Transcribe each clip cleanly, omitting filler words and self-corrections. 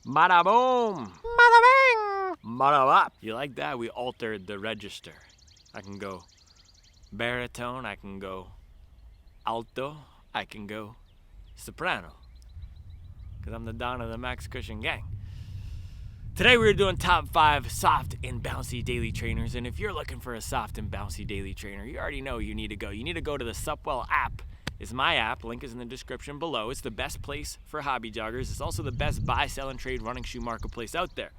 Bada boom. Bada bang. Bada bop. You like that? We altered the register. I can go baritone. I can go alto. I can go soprano. Because I'm the Don of the Max Cushion Gang. Today we're doing top 5 soft and bouncy daily trainers. And if you're looking for a soft and bouncy daily trainer, you already know you need to go. You need to go to the Supwell app. It's my app. Link is in the description below. It's the best place for hobby joggers. It's also the best buy, sell, and trade running shoe marketplace out there.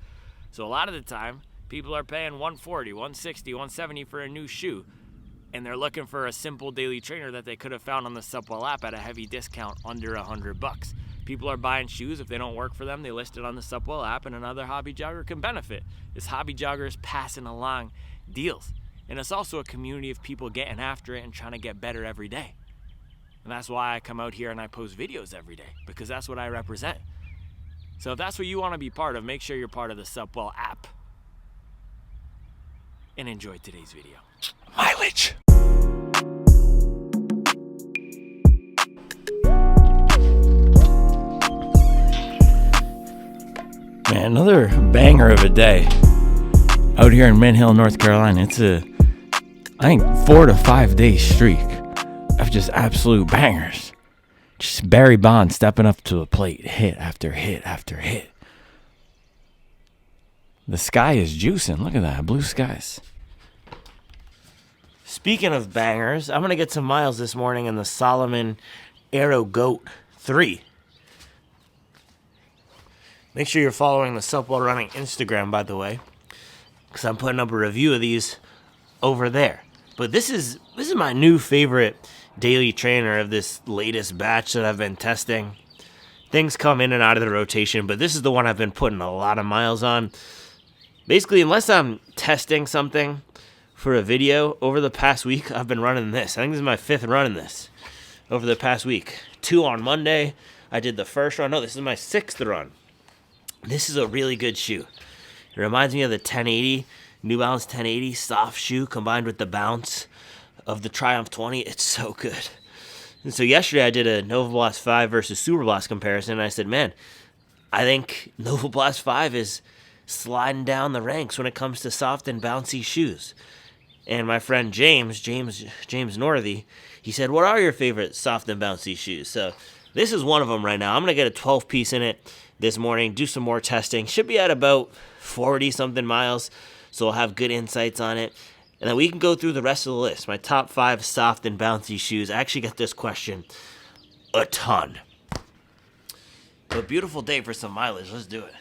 So a lot of the time, people are paying $140, $160, $170 for a new shoe. And they're looking for a simple daily trainer that they could have found on the Supwell app at a heavy discount under $100. People are buying shoes. If they don't work for them, they list it on the Supwell app, and another hobby jogger can benefit. This hobby jogger is passing along deals. And it's also a community of people getting after it and trying to get better every day. And that's why I come out here and I post videos every day, because that's what I represent. So if that's what you want to be part of, make sure you're part of the Supwell app. And enjoy today's video. Mileage. Man, another banger of a day out here in Mint Hill, North Carolina. It's I think 4 to 5 day streak of just absolute bangers. Just Barry Bonds stepping up to a plate, hit after hit after hit. The sky is juicing. Look at that, blue skies. Speaking of bangers, I'm going to get some miles this morning in the Solomon Aero Goat 3. Make sure you're following the Supwell Running Instagram, by the way, because I'm putting up a review of these over there. But this is my new favorite daily trainer of this latest batch that I've been testing. Things come in and out of the rotation, but this is the one I've been putting a lot of miles on. Basically, unless I'm testing something for a video over the past week, I've been running this. I think this is my 5th run in this over the past week. 2 on Monday. I did the first run. No, this is my 6th run. This is a really good shoe. It reminds me of the 1080, New Balance 1080 soft shoe combined with the bounce of the Triumph 20. It's so good. And so yesterday I did a Nova Blast 5 versus Super Blast comparison, and I said, man, I think Nova Blast 5 is sliding down the ranks when it comes to soft and bouncy shoes. And my friend James Northy, he said, what are your favorite soft and bouncy shoes? So this is one of them right now. I'm going to get a 12-piece in it this morning, do some more testing. Should be at about 40-something miles, so I'll have good insights on it. And then we can go through the rest of the list. My top 5 soft and bouncy shoes. I actually get this question a ton. A beautiful day for some mileage. Let's do it.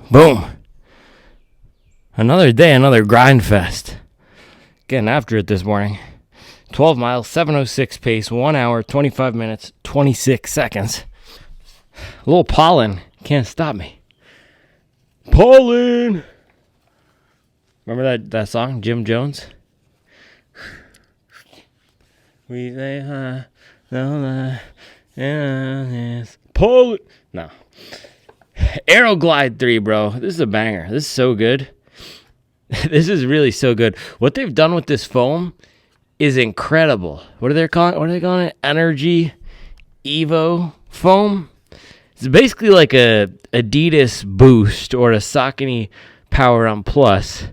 Boom. Another day, another grind fest. Getting after it this morning. 12 miles, 7:06 pace, 1 hour, 25 minutes, 26 seconds. A little pollen can't stop me. Pollen! Remember that song, Jim Jones? We say, pollen. No. Aero Glide 3, bro. This is a banger. This is so good. This is really so good. What they've done with this foam is incredible. What are they calling it? Energy Evo foam. It's basically like a Adidas Boost or a Saucony Power On Plus,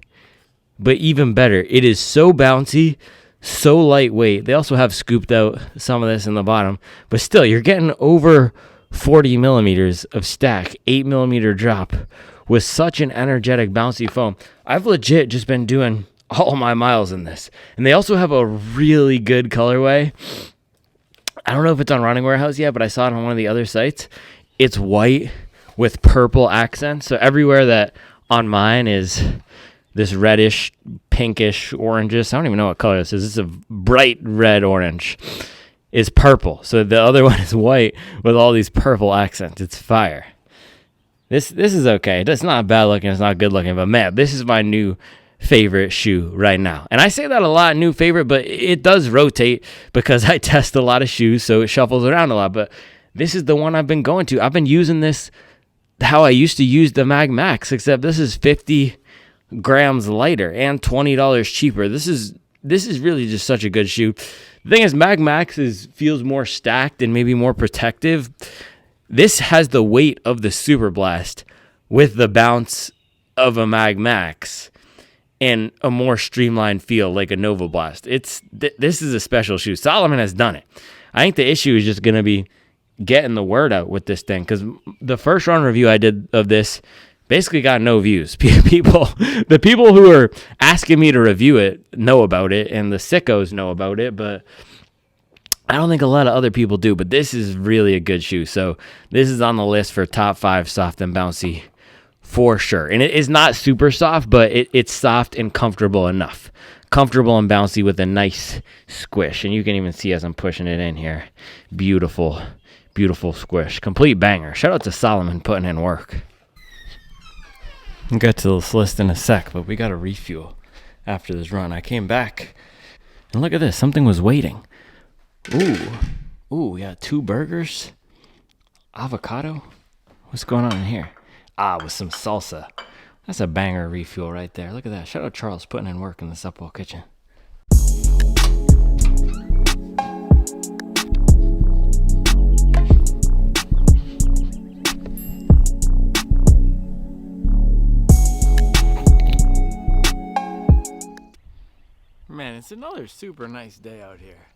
but even better. It is so bouncy, so lightweight. They also have scooped out some of this in the bottom, but still, you're getting over 40 millimeters of stack, 8 millimeter drop with such an energetic, bouncy foam. I've legit just been doing all my miles in this. And they also have a really good colorway. I don't know if it's on Running Warehouse yet, but I saw it on one of the other sites. It's white with purple accents. So everywhere that on mine is this reddish, pinkish, orangish. I don't even know what color this is. It's a bright red orange. Is purple. So the other one is white with all these purple accents. It's fire. This is okay. It's not bad looking. It's not good looking. But man, this is my new favorite shoe right now. And I say that a lot, new favorite, but it does rotate because I test a lot of shoes, so it shuffles around a lot. But this is the one I've been going to. I've been using this how I used to use the Mag Max, except this is 50 grams lighter and $20 cheaper. This is really just such a good shoe. The thing is, Mag Max feels more stacked and maybe more protective. This has the weight of the Super Blast with the bounce of a Mag Max and a more streamlined feel like a Nova Blast. This is a special shoe. Salomon has done it. I think the issue is just going to be getting the word out with this thing, because the first run review I did of this basically got no views. The people who are asking me to review it know about it, and the sickos know about it, but I don't think a lot of other people do. But this is really a good shoe. So this is on the list for top 5 soft and bouncy for sure. And it is not super soft, but it's soft and comfortable enough. Comfortable and bouncy with a nice squish. And you can even see as I'm pushing it in here. Beautiful, beautiful squish. Complete banger. Shout out to Solomon putting in work. We'll get to this list in a sec, but we got a refuel after this run. I came back, and look at this. Something was waiting. Ooh, we got 2 burgers. Avocado. What's going on in here? With some salsa. That's a banger refuel right there. Look at that. Shout out Charles putting in work in the Supwell kitchen. Man, it's another super nice day out here.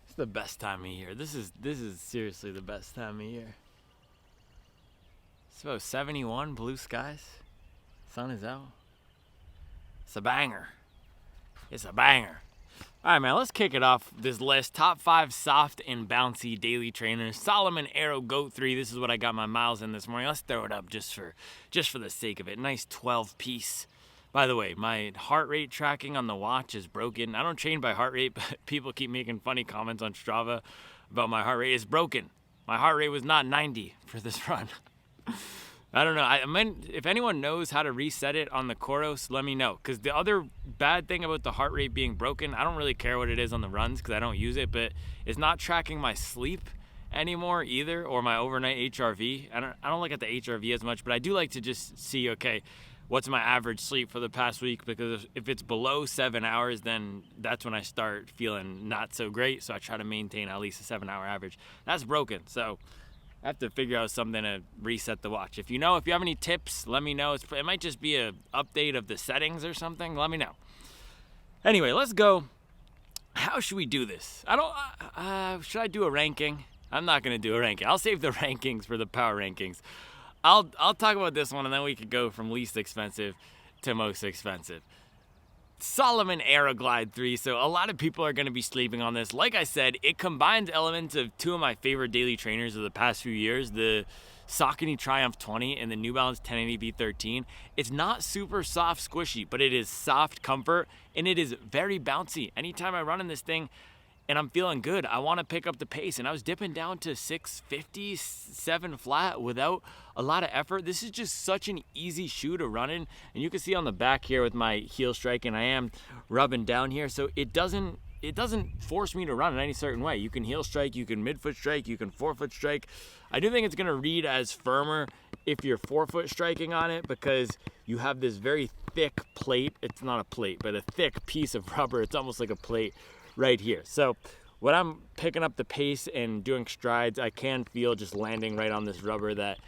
It's the best time of year. This is seriously the best time of year. It's about 71, blue skies. Sun is out. It's a banger. It's a banger. All right, man, let's kick it off this list. Top 5 soft and bouncy daily trainers. Salomon Aero Goat 3. This is what I got my miles in this morning. Let's throw it up just for the sake of it. Nice 12-piece. By the way, my heart rate tracking on the watch is broken. I don't train by heart rate, but people keep making funny comments on Strava about my heart rate. It's broken. My heart rate was not 90 for this run. I don't know. I mean, if anyone knows how to reset it on the Coros, let me know. Because the other bad thing about the heart rate being broken, I don't really care what it is on the runs because I don't use it, but it's not tracking my sleep anymore either, or my overnight HRV. I don't look at the HRV as much, but I do like to just see, okay, what's my average sleep for the past week? Because if it's below 7 hours, then that's when I start feeling not so great. So I try to maintain at least a 7-hour average. That's broken. So I have to figure out something to reset the watch. If you have any tips, let me know. It might just be an update of the settings or something. Let me know. Anyway, let's go. How should we do this? Should I do a ranking? I'm not going to do a ranking. I'll save the rankings for the power rankings. I'll talk about this one, and then we could go from least expensive to most expensive. Salomon Aero Glide 3. So a lot of people are going to be sleeping on this. Like I said, it combines elements of 2 of my favorite daily trainers of the past few years, the Saucony Triumph 20 and the New Balance 1080 V13. It's not super soft squishy, but it is soft comfort, and it is very bouncy. Anytime I run in this thing and I'm feeling good, I want to pick up the pace, and I was dipping down to 650, 7 flat without a lot of effort. This is just such an easy shoe to run in, and you can see on the back here with my heel strike, and I am rubbing down here, so it doesn't force me to run in any certain way. You can heel strike, you can midfoot strike, you can forefoot strike. I do think it's going to read as firmer if you're forefoot striking on it, because you have this very thick plate. It's not a plate, but a thick piece of rubber. It's almost like a plate right here. So when I'm picking up the pace and doing strides, I can feel just landing right on this rubber that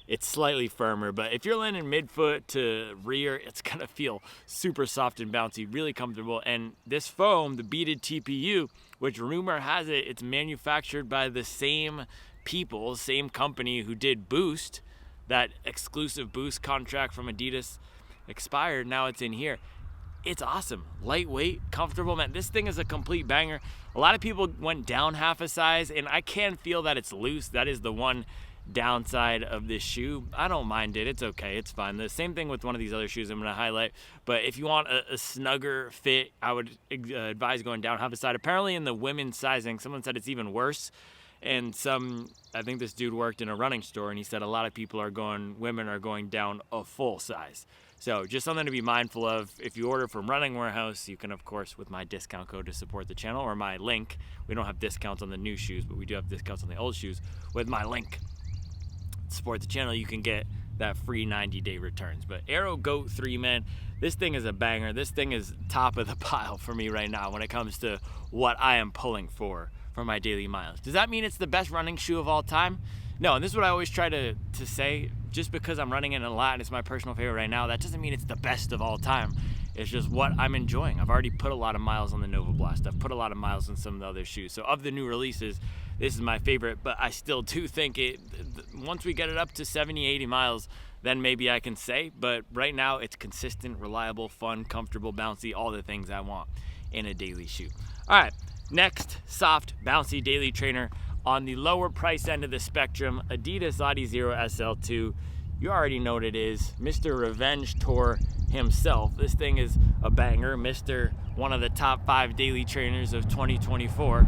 it's slightly firmer. But if you're landing midfoot to rear, it's going to feel super soft and bouncy, really comfortable. And this foam, the beaded TPU, which rumor has it, it's manufactured by the same people, same company who did Boost. That exclusive Boost contract from Adidas expired. Now it's in here. It's awesome. Lightweight, comfortable, man. This thing is a complete banger. A lot of people went down half a size, and I can feel that it's loose. That is the one downside of this shoe. I don't mind it. It's okay. It's fine. The same thing with one of these other shoes I'm going to highlight. But if you want a snugger fit, I would advise going down half a size. Apparently in the women's sizing, someone said it's even worse. And I think this dude worked in a running store, and he said a lot of women are going down a full size. So just something to be mindful of. If you order from Running Warehouse, you can, of course, with my discount code to support the channel or my link. We don't have discounts on the new shoes, but we do have discounts on the old shoes. With my link, support the channel, you can get that free 90-day returns. But Aero Goat 3, man, this thing is a banger. This thing is top of the pile for me right now when it comes to what I am pulling for my daily miles. Does that mean it's the best running shoe of all time? No, and this is what I always try to say. Just because I'm running it a lot and it's my personal favorite right now, that doesn't mean it's the best of all time. It's just what I'm enjoying. I've already put a lot of miles on the Nova Blast. I've put a lot of miles on some of the other shoes. So of the new releases, this is my favorite, but I still do think once we get it up to 70, 80 miles, then maybe I can say, but right now it's consistent, reliable, fun, comfortable, bouncy, all the things I want in a daily shoe. All right, next, soft, bouncy daily trainer. On the lower price end of the spectrum, Adidas Adizero SL2. You already know what it is, Mr. Revenge Tour himself. This thing is a banger, one of the top 5 daily trainers of 2024.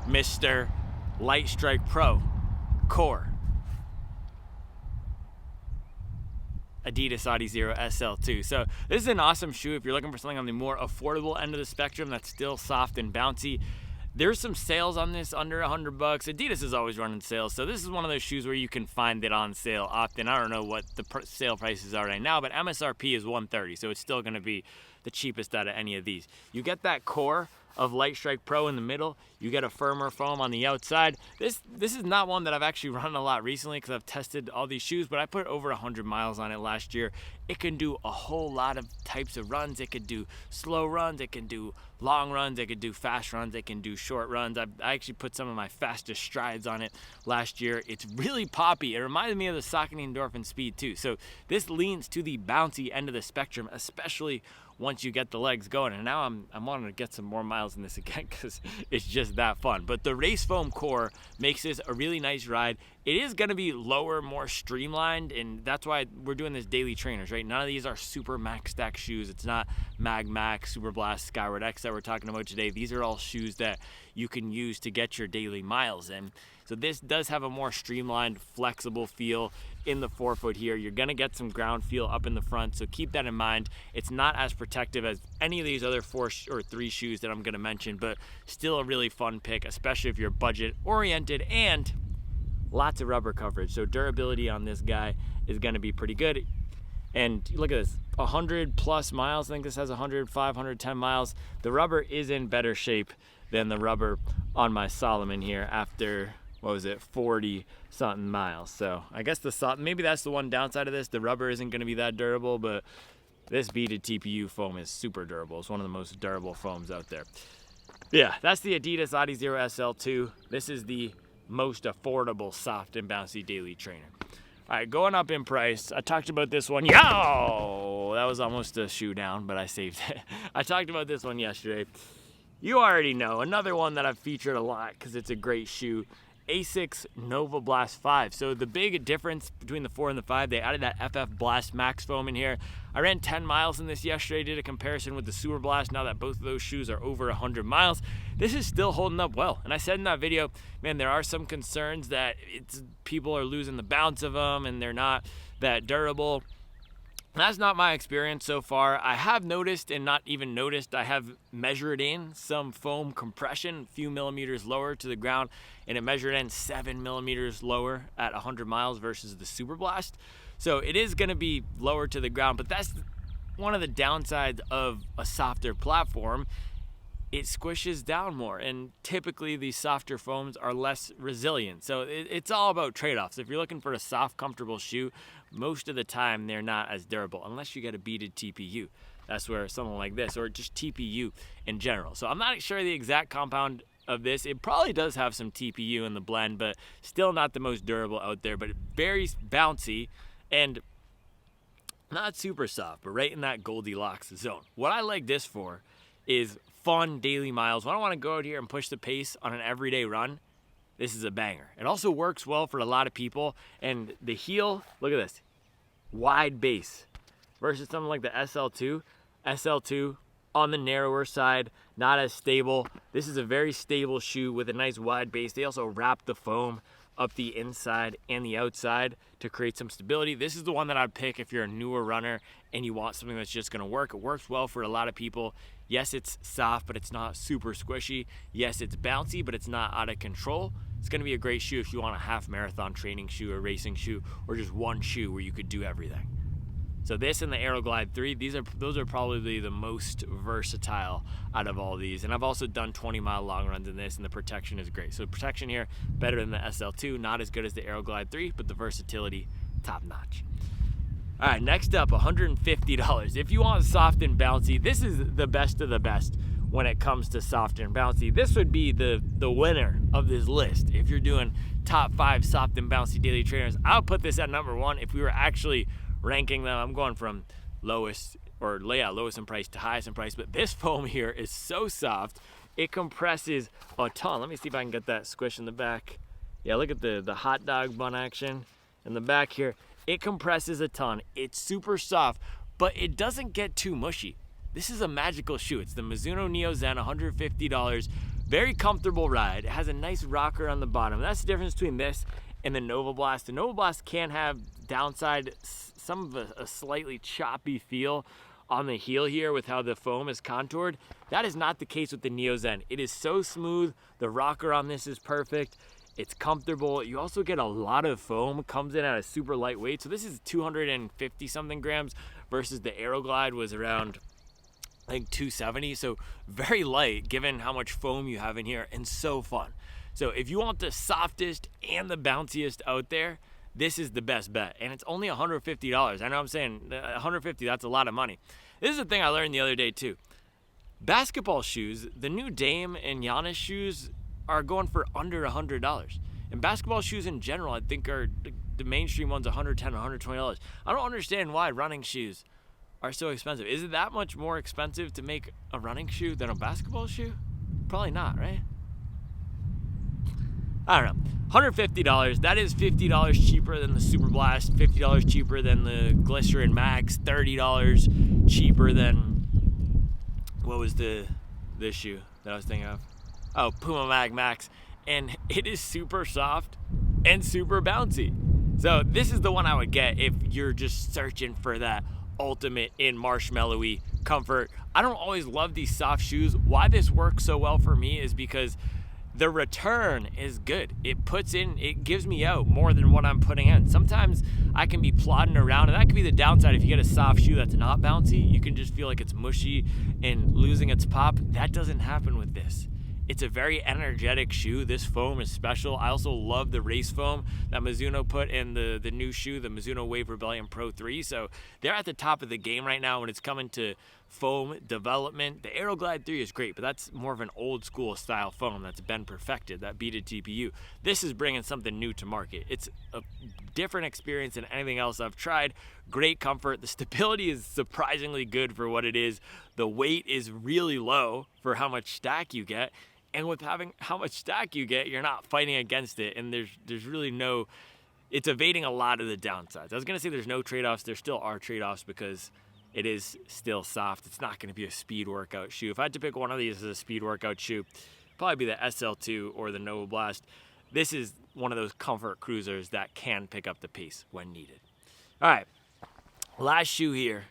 Mr. Light Strike Pro Core. Adidas Adizero SL2. So this is an awesome shoe if you're looking for something on the more affordable end of the spectrum that's still soft and bouncy. There's some sales on this under $100. Adidas is always running sales, so this is one of those shoes where you can find it on sale often. I don't know what the sale prices are right now, but MSRP is $130, so it's still going to be the cheapest out of any of these. You get that core of Light Strike Pro in the middle. You get a firmer foam on the outside. This is not one that I've actually run a lot recently because I've tested all these shoes, but I put over 100 miles on it last year. It can do a whole lot of types of runs. It could do slow runs. It can do long runs. It could do fast runs. It can do short runs. I actually put some of my fastest strides on it last year. It's really poppy. It reminded me of the Saucony Endorphin Speed too. So this leans to the bouncy end of the spectrum, especially once you get the legs going. And now I'm wanting to get some more miles in this again because it's just that fun. But the race foam core makes this a really nice ride. It is going to be lower, more streamlined, and that's why we're doing this daily trainers, right? None of these are super max stack shoes. It's not Mag Max, Super Blast, Skyward X that we're talking about today. These are all shoes that you can use to get your daily miles in. So this does have a more streamlined, flexible feel in the forefoot here. You're gonna get some ground feel up in the front, so keep that in mind. It's not as protective as any of these other 4 or 3 shoes that I'm gonna mention, but still a really fun pick, especially if you're budget oriented, and lots of rubber coverage. So durability on this guy is gonna be pretty good. And look at this, 100 plus miles. I think this has 105, 110 miles. The rubber is in better shape than the rubber on my Solomon here after, 40 something miles. So I guess maybe that's the one downside of this. The rubber isn't going to be that durable, but this beaded TPU foam is super durable. It's one of the most durable foams out there. Yeah, that's the Adidas Adizero SL2. This is the most affordable soft and bouncy daily trainer. All right, going up in price. I talked about this one. Yo, that was almost a shoe down, but I saved it. I talked about this one yesterday. You already know, another one that I've featured a lot because it's a great shoe. Asics Nova Blast 5. So the big difference between the 4 and the 5, they added that FF Blast Max foam in here. I ran 10 miles in this yesterday, did a comparison with the Super Blast. Now that both of those shoes are over 100 miles, this is still holding up well. And I said in that video, man, there are some concerns that people are losing the bounce of them and they're not that durable. That's not my experience so far. I have noticed, and not even noticed, I have measured in some foam compression, a few millimeters lower to the ground, and it measured in 7 millimeters lower at 100 miles versus the Super Blast. So it is going to be lower to the ground, but that's one of the downsides of a softer platform, it squishes down more, and typically these softer foams are less resilient. So it's all about trade-offs. If you're looking for a soft, comfortable shoe, most of the time they're not as durable unless you get a beaded TPU. That's where something like this, or just TPU in general. So I'm not sure the exact compound of this. It probably does have some TPU in the blend, but still not the most durable out there, but very bouncy and not super soft, but right in that Goldilocks zone. What I like this for is fun daily miles. When I want to go out here and push the pace on an everyday run, this is a banger. It also works well for a lot of people. And the heel, look at this, wide base versus something like the SL2. SL2 on the narrower side, not as stable. This is a very stable shoe with a nice wide base. They also wrap the foam up the inside and the outside to create some stability. This is the one that I'd pick if you're a newer runner and you want something that's just gonna work. It works well for a lot of people. Yes, it's soft, but it's not super squishy. Yes, it's bouncy, but it's not out of control. It's gonna be a great shoe if you want a half marathon training shoe, or racing shoe, or just one shoe where you could do everything. So this and the Aeroglide 3, those are probably the most versatile out of all these. And I've also done 20-mile long runs in this, and the protection is great. So protection here, better than the SL2, not as good as the Aeroglide 3, but the versatility, top notch. All right, next up, $150. If you want soft and bouncy, this is the best of the best when it comes to soft and bouncy. This would be the winner of this list. If you're doing top 5 soft and bouncy daily trainers, I'll put this at number 1 if we were actually ranking them. I'm going from lowest in price to highest in price, but this foam here is so soft, it compresses a ton. Let me see if I can get that squish in the back. Yeah, look at the hot dog bun action in the back here. It compresses a ton. It's super soft, but it doesn't get too mushy. This is a magical shoe. It's the Mizuno Neo Zen, $150. Very comfortable ride. It has a nice rocker on the bottom. That's the difference between this and the Nova Blast. The Nova Blast can have downside, some of a slightly choppy feel on the heel here with how the foam is contoured. That is not the case with the Neo Zen. It is so smooth. The rocker on this is perfect. It's comfortable. You also get a lot of foam. Comes in at a super lightweight. So this is 250 something grams versus the Aeroglide was around, I think, 270. So very light given how much foam you have in here, and so fun. So if you want the softest and the bounciest out there, this is the best bet. And it's only $150. I know I'm saying $150, that's a lot of money. This is the thing I learned the other day too. Basketball shoes, the new Dame and Giannis shoes are going for under $100. And basketball shoes in general, I think, are the mainstream ones $110, $120. I don't understand why running shoes are so expensive. Is it that much more expensive to make a running shoe than a basketball shoe? Probably not, right? I don't know. $150. That is $50 cheaper than the Super Blast, $50 cheaper than the Glycerin Max, $30 cheaper than, what was this shoe that I was thinking of? Oh, Puma Mag Max. And it is super soft and super bouncy. So this is the one I would get if you're just searching for that ultimate in marshmallowy comfort. I don't always love these soft shoes. Why this works so well for me is because the return is good. It gives me out more than what I'm putting in. Sometimes I can be plodding around, and that could be the downside. If you get a soft shoe that's not bouncy, you can just feel like it's mushy and losing its pop. That doesn't happen with this. It's a very energetic shoe. This foam is special. I also love the race foam that Mizuno put in the new shoe, the Mizuno Wave Rebellion Pro 3. So they're at the top of the game right now when it's coming to foam development. The Aeroglide 3 is great, but that's more of an old school style foam that's been perfected, that beaded TPU. This is bringing something new to market. It's a different experience than anything else I've tried. Great comfort. The stability is surprisingly good for what it is. The weight is really low for how much stack you get. And with having how much stack you get, you're not fighting against it. And there's really no, it's evading a lot of the downsides. I was going to say there's no trade-offs. There still are trade-offs because it is still soft. It's not going to be a speed workout shoe. If I had to pick one of these as a speed workout shoe, probably be the SL2 or the Nova Blast. This is one of those comfort cruisers that can pick up the pace when needed. All right, last shoe here.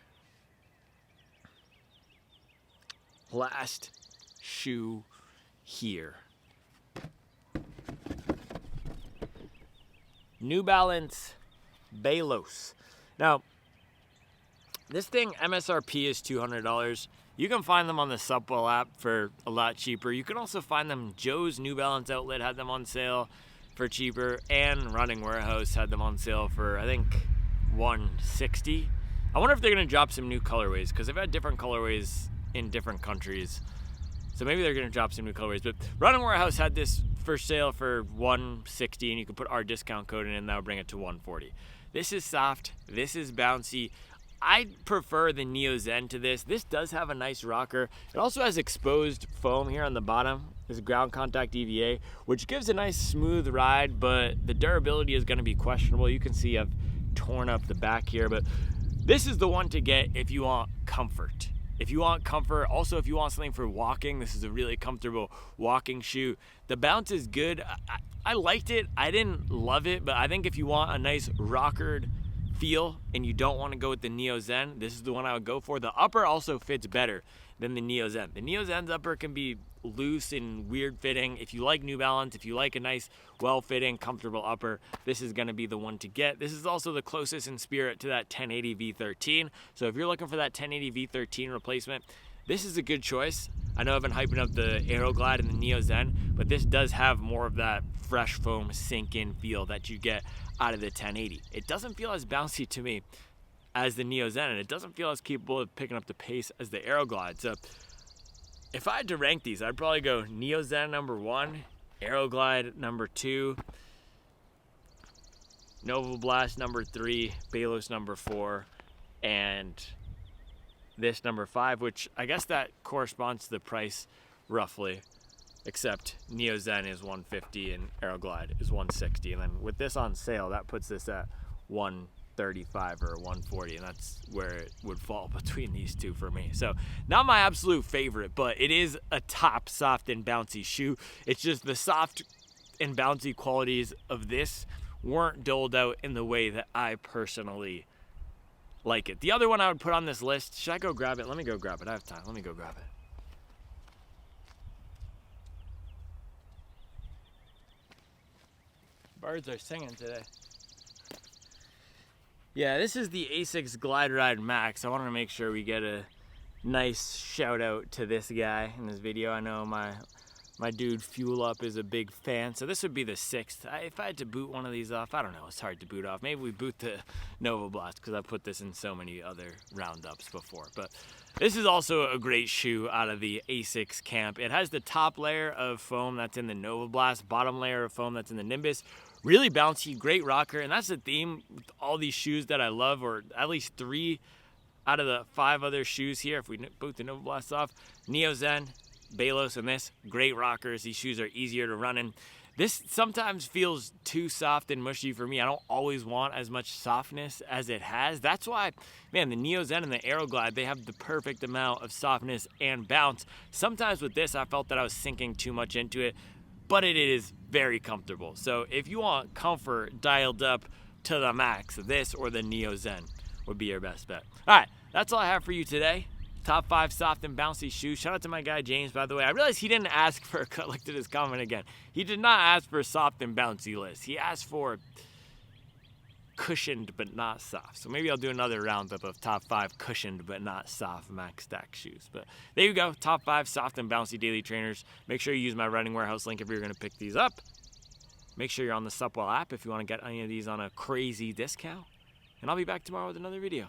Last shoe here. New Balance Balos. Now, This thing, MSRP is $200. You can find them on the Supwell app for a lot cheaper. You can also find them, Joe's New Balance outlet had them on sale for cheaper, and Running Warehouse had them on sale for, I think, $160. I wonder if they're gonna drop some new colorways, because they've had different colorways in different countries. So maybe they're gonna drop some new colorways. But Running Warehouse had this for sale for $160, and you can put our discount code in and that'll bring it to $140. This is soft, this is bouncy. I prefer the Neo Zen to this. This does have a nice rocker. It also has exposed foam here on the bottom. This ground contact EVA, which gives a nice smooth ride, but the durability is gonna be questionable. You can see I've torn up the back here, but this is the one to get if you want comfort. If you want comfort, also if you want something for walking, this is a really comfortable walking shoe. The bounce is good. I liked it. I didn't love it, but I think if you want a nice rockered feel and you don't want to go with the Neo Zen, this is the one I would go for. The upper also fits better than the Neo Zen. The Neo Zen's upper can be loose and weird fitting. If you like New Balance, if you like a nice, well-fitting, comfortable upper, this is gonna be the one to get. This is also the closest in spirit to that 1080 V13. So if you're looking for that 1080 V13 replacement, this is a good choice. I know I've been hyping up the Aeroglide and the Neo Zen, but this does have more of that fresh foam sink-in feel that you get out of the 1080. It doesn't feel as bouncy to me as the Neo Zen, and it doesn't feel as capable of picking up the pace as the Aeroglide. So if I had to rank these, I'd probably go Neo Zen number 1, Aeroglide number 2, Nova Blast number 3, Balos number 4, and this number 5, which I guess that corresponds to the price roughly, except Neo Zen is $150 and Aeroglide is $160. And then with this on sale, that puts this at $135 or $140, and that's where it would fall between these two for me. So not my absolute favorite, but it is a top soft and bouncy shoe. It's just the soft and bouncy qualities of this weren't doled out in the way that I personally like it. The other one I would put on this list, should I go grab it? Let me go grab it. I have time. Let me go grab it. Birds are singing today. Yeah, this is the Asics Glide Ride Max. I wanted to make sure we get a nice shout out to this guy in this video. I know my dude Fuel Up is a big fan, so this would be the 6th. If I had to boot one of these off, I don't know, it's hard to boot off. Maybe we boot the Nova Blast, because I put this in so many other roundups before. But this is also a great shoe out of the Asics camp. It has the top layer of foam that's in the Nova Blast, bottom layer of foam that's in the Nimbus. Really bouncy, great rocker, and that's the theme with all these shoes that I love, or at least 3 out of the 5 other shoes here, if we boot the Nova Blast off. Neo Zen, Balos, and this, great rockers. These shoes are easier to run in. This sometimes feels too soft and mushy for me. I don't always want as much softness as it has. That's why, man, the Neo Zen and the Aeroglide, they have the perfect amount of softness and bounce. Sometimes with this, I felt that I was sinking too much into it, but it is very comfortable. So if you want comfort dialed up to the max, this or the Neo Zen would be your best bet. All right, that's all I have for you today. Top 5 soft and bouncy shoes. Shout out to my guy James, by the way. I realized he didn't ask for, looked at his comment again. He did not ask for a soft and bouncy list. He asked for cushioned but not soft. So maybe I'll do another roundup of top 5 cushioned but not soft max stack shoes. But there you go, top 5 soft and bouncy daily trainers. Make sure you use my Running Warehouse link if you're going to pick these up. Make sure you're on the Supwell app if you want to get any of these on a crazy discount. And I'll be back tomorrow with another video.